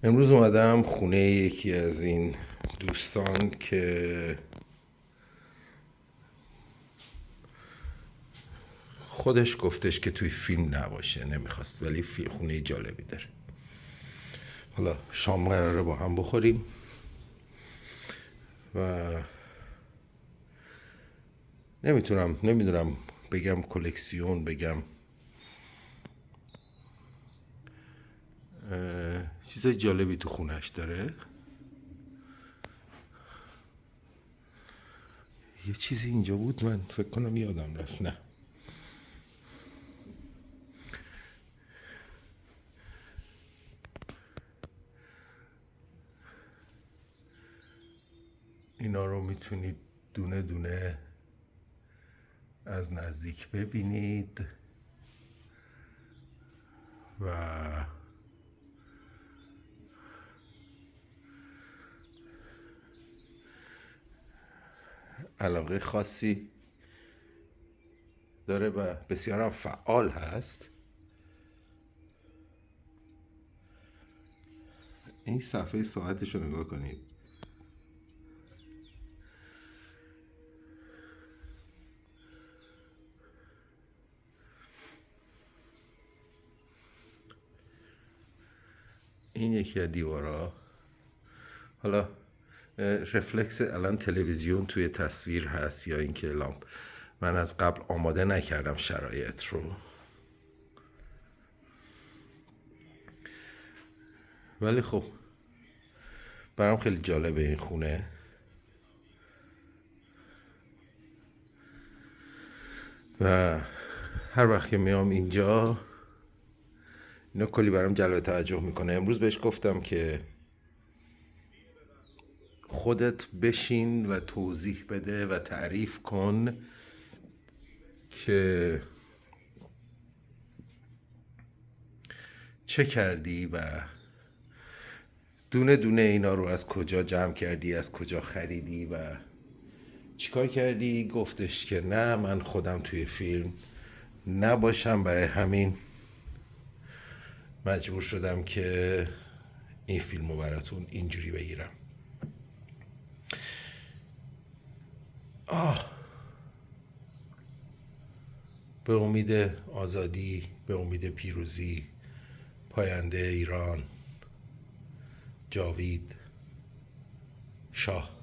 امروز اومدم خونه یکی از این دوستان که خودش گفتش که توی فیلم نباشه، نمیخواست، ولی خونه جالبی داره. حالا شام قراره با هم بخوریم و نمیدونم بگم کلکسیون، بگم چیز جالبی تو خونهش داره. یه چیزی اینجا بود، من فکر کنم یادم رفت. نه، اینا رو میتونید دونه دونه از نزدیک ببینید و علاقه خاصی داره و بسیار هم فعال هست. این صفحه ساعتش رو نگاه کنید. این یکی از دیوارا. حالا رفلکس الان تلویزیون توی تصویر هست یا اینکه لامپ. من از قبل آماده نکردم شرایط رو، ولی خب برام خیلی جالبه این خونه و هر وقت که میام اینجا اینا کلی برام جلب توجه میکنه. امروز بهش گفتم که خودت بشین و توضیح بده و تعریف کن که چه کردی و دونه دونه اینا رو از کجا جمع کردی، از کجا خریدی و چیکار کردی. گفتش که نه، من خودم توی فیلم نباشم، برای همین مجبور شدم که این فیلم رو براتون اینجوری بگیرم. به امید آزادی، به امید پیروزی، پاینده ایران، جاوید شاه.